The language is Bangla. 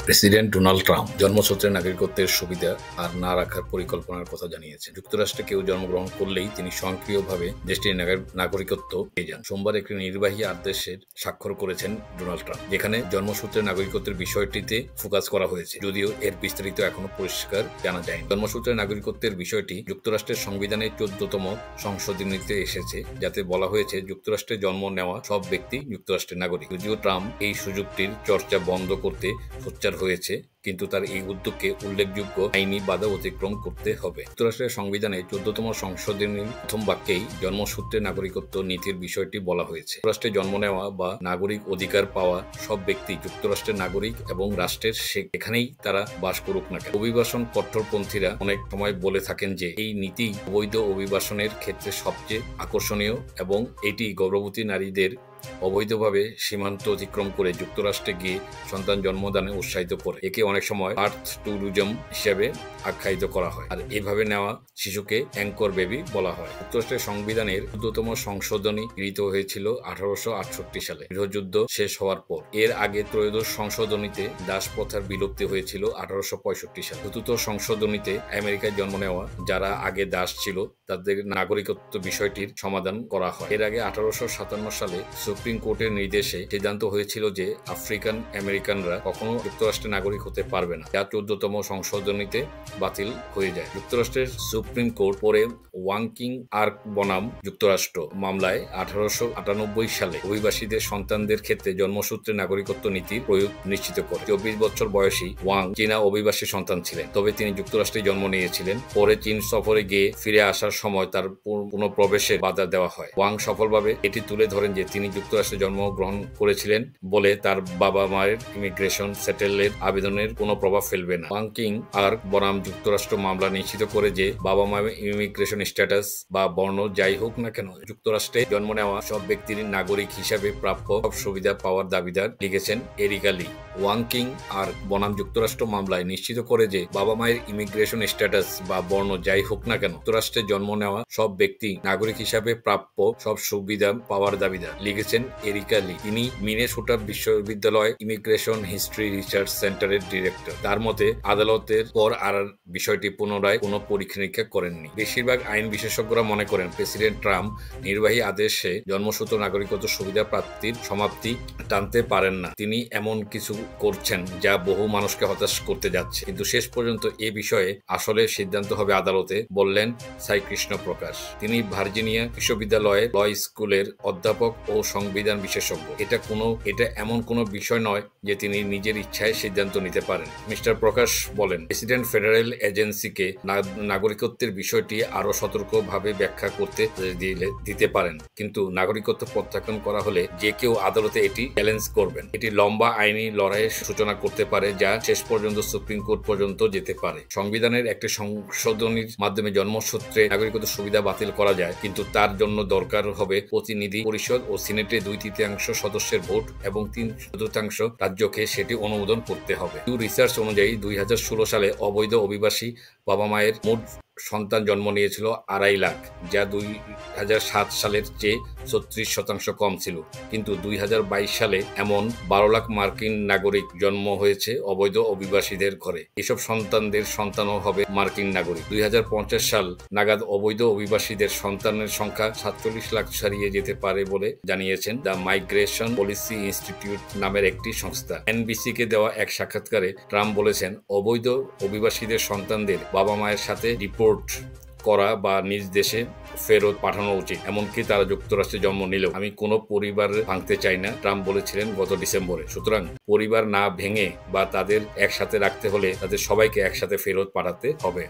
প্রেসিডেন্ট ডোনাল্ড ট্রাম্প জন্মসূত্রে নাগরিকত্বের সুবিধা আর না রাখার পরিকল্পনার কথা জানিয়েছেন। যুক্তরাষ্ট্রে কেউ জন্মগ্রহণ করলেই তিনি স্বয়ংক্রিয়ভাবে দেশটির নাগরিকত্ব পেয়ে যান। সোমবার একটি নির্বাহী আদেশের স্বাক্ষর করেছেন ডোনাল্ড ট্রাম্প, যেখানে জন্মসূত্রে নাগরিকত্বের বিষয়টিতে ফোকাস করা হয়েছে, যদিও এর বিস্তারিত এখনো পরিষ্কার জানা যায়নি। জন্মসূত্রে নাগরিকত্বের বিষয়টি যুক্তরাষ্ট্রের সংবিধানে 14তম সংশোধনীতে এসেছে, যাতে বলা হয়েছে যুক্তরাষ্ট্রে জন্ম নেওয়া সব ব্যক্তি যুক্তরাষ্ট্রের নাগরিক। যদিও ট্রাম্প এই সুযোগটির চর্চা বন্ধ করতে সোচ্চার হয়েছে, কিন্তু তার এই উদ্যোগকে উল্লেখযোগ্য আইনি বাধা অতিক্রম করতে হবে। যুক্তরাষ্ট্রের সংবিধানে 14তম সংশোধনীর প্রথম বাক্যেই জন্মসূত্রে নাগরিকত্ব নীতির বিষয়টি বলা হয়েছে। যুক্তরাষ্ট্রে জন্ম নেওয়া বা নাগরিক অধিকার পাওয়া সব ব্যক্তি যুক্তরাষ্ট্রের নাগরিক এবং রাষ্ট্রের সেখানেই তারা বাস করুক না কেন। অভিবাসন কট্টরপন্থীরা অনেক সময় বলে থাকেন যে এই নীতি অবৈধ অভিবাসনের ক্ষেত্রে সবচেয়ে আকর্ষণীয় এবং এটি গর্ভবতী নারীদের অবৈধভাবে সীমান্ত অতিক্রম করে যুক্তরাষ্ট্রে গিয়ে সন্তান জন্মদানে উৎসাহিত করে। একে অনেক সময় বার্থ ট্যুরিজম হিসেবে আখ্যায়িত করা হয়, আর এভাবে নেওয়া শিশুকে অ্যাঙ্কর বেবি বলা হয়। যুক্তরাষ্ট্রের সংবিধানের 14তম সংশোধনী গৃহীত হয়েছিল 1868 সালে, গৃহযুদ্ধ শেষ হওয়ার পর। এর আগে ত্রয়োদশ সংশোধনীতে দাস প্রথার বিলুপ্তি হয়েছিল 1865 সালে। চতুর্থ সংশোধনীতে আমেরিকায় জন্ম নেওয়া যারা আগে দাস ছিল তাদের নাগরিকত্ব বিষয়টির সমাধান করা হয়। এর আগে 1857 সালে সুপ্রিম কোর্টের নির্দেশে সিদ্ধান্ত হয়েছিল যে আফ্রিকান আমেরিকানরা কখনো যুক্তরাষ্ট্রের নাগরিক হতে পারবে না, যা 14তম সংশোধনীতে বাতিল হয়ে যায়। যুক্তরাষ্ট্রের সুপ্রিম কোর্ট পরে ওয়াংকিং আর্ক বনাম যুক্তরাষ্ট্র মামলায় 1898 সালে অভিবাসীদের সন্তানদের ক্ষেত্রে জন্মসূত্রে নাগরিকত্ব নীতির প্রয়োগ নিশ্চিত করে। 24 বছর বয়সী ওয়াং চীনা অভিবাসী সন্তান ছিলেন, তবে তিনি যুক্তরাষ্ট্রে জন্ম নিয়েছিলেন। পরে চীন সফরে গিয়ে ফিরে আসার সময় তার পুনঃপ্রবেশে বাধা দেওয়া হয়। ওয়াং সফলভাবে এটি তুলে ধরেন যে তিনি যুক্তরাষ্ট্রে জন্মগ্রহণ করেছিলেন বলে তার বাবা মায়ের ইমিগ্রেশন সেটেলের আবেদনের কোনো প্রভাব ফেলবে না। ওয়াংকিং আর্ক বনাম যুক্তরাষ্ট্র মামলা নিশ্চিত করে যে বাবা মায়ের ইমিগ্রেশন স্ট্যাটাস বা বর্ণ যাই হোক না কেন, যুক্তরাষ্ট্রে জন্ম নেওয়া সব ব্যক্তির নাগরিক হিসাবে প্রাপ্য সব সুবিধা পাওয়ার দাবিদার, লিখেছেন এরিকা লি। ওয়াংকিং আর্ক বনাম যুক্তরাষ্ট্র মামলায় নিশ্চিত করে যে বাবা মায়ের ইমিগ্রেশন স্ট্যাটাস বা বর্ণ যাই হোক না কেন, যুক্তরাষ্ট্রে জন্ম নেওয়া সব ব্যক্তি নাগরিক হিসাবে প্রাপ্য সব সুবিধা পাওয়ার দাবিদার, লিখেছেন এরিকা লি। তিনি মিনেসোটা বিশ্ববিদ্যালয় ইমিগ্রেশন হিস্ট্রি রিসার্চ সেন্টারের ডিরেক্টর। তার মতে আদালতের পর আর বিষয়টি পুনরায় কোনো পরীক্ষা নিরীক্ষা করেননি। বেশিরভাগ আইন বিশেষজ্ঞরা মনে করেন প্রেসিডেন্ট ট্রাম্প নির্বাহী আদেশে জন্মসূত্র নাগরিকত্ব সুবিধা প্রাপ্তির সমাপ্তি টানতে পারেন না। তিনি এমন কিছু করছেন যা বহু মানুষকে হতাশ করতে যাচ্ছে, কিন্তু শেষ পর্যন্ত এ বিষয়ে আসলে সিদ্ধান্ত হবে আদালতে, বললেন সাই কৃষ্ণ প্রকাশ। তিনি ভার্জিনিয়া বিশ্ববিদ্যালয়ে ল স্কুলের অধ্যাপক ও সংবিধান বিশেষজ্ঞ। এটা এমন কোনো বিষয় নয় যে তিনি নিজের ইচ্ছায় সিদ্ধান্ত নিতে পারেন। মিস্টার প্রকাশ বলেন, প্রেসিডেন্ট ফেডারেল এজেন্সিকে নাগরিকত্বের বিষয়টি আরো সতর্কভাবে ব্যাখ্যা করতে দিতে পারেন, কিন্তু নাগরিকত্ব প্রত্যাখ্যান করা হলে যে কেউ আদালতে এটি চ্যালেঞ্জ করবেন। এটি লম্বা আইনি লড়াইয়ের সূচনা করতে পারে, যা শেষ পর্যন্ত সুপ্রিম কোর্ট পর্যন্ত যেতে পারে। সংবিধানের একটি সংশোধনীর মাধ্যমে জন্মসূত্রে নাগরিকত্ব সুবিধা বাতিল করা যায়, কিন্তু তার জন্য দরকার হবে প্রতিনিধি পরিষদ ও সিনেটে 2/3 সদস্যের ভোট এবং 3/4 রাজ্যকে সেটি অনুমোদন করতে হবে। নিউ রিসার্চ অনুযায়ী 2016 সালে অবৈধ অভিবাসী বাবা মায়ের মোট সন্তান জন্ম নিয়েছিল 2.5 লাখ, যা 2007 সালের চেয়ে 36% কম ছিল। কিন্তু 2022 সালে এমন 12 লাখ মার্কিন নাগরিক জন্ম হয়েছে অবৈধ অভিবাসীদের ঘরে। এসব সন্তানদের সন্তানও হবে মার্কিন নাগরিক। 2050 সাল নাগাদ অবৈধ অভিবাসীদের সন্তানের সংখ্যা 47 লাখ ছাড়িয়ে যেতে পারে বলে জানিয়েছেন দ্য মাইগ্রেশন পলিসি ইনস্টিটিউট নামের একটি সংস্থা। এনবিসিকে দেওয়া এক সাক্ষাৎকারে ট্রাম্প বলেছেন, অবৈধ অভিবাসীদের সন্তানদের বাবা মায়ের সাথে রিপোর্ট করা বা নিজ দেশে ফেরত পাঠানো উচিত, এমনকি তারা যুক্তরাষ্ট্রে জন্ম নিলেও। আমি কোনো পরিবার ভাঙতে চাই না, ট্রাম্প বলেছিলেন গত ডিসেম্বরে। সুতরাং পরিবার না ভেঙে বা তাদের একসাথে রাখতে হলে তাদের সবাইকে একসাথে ফেরত পাঠাতে হবে।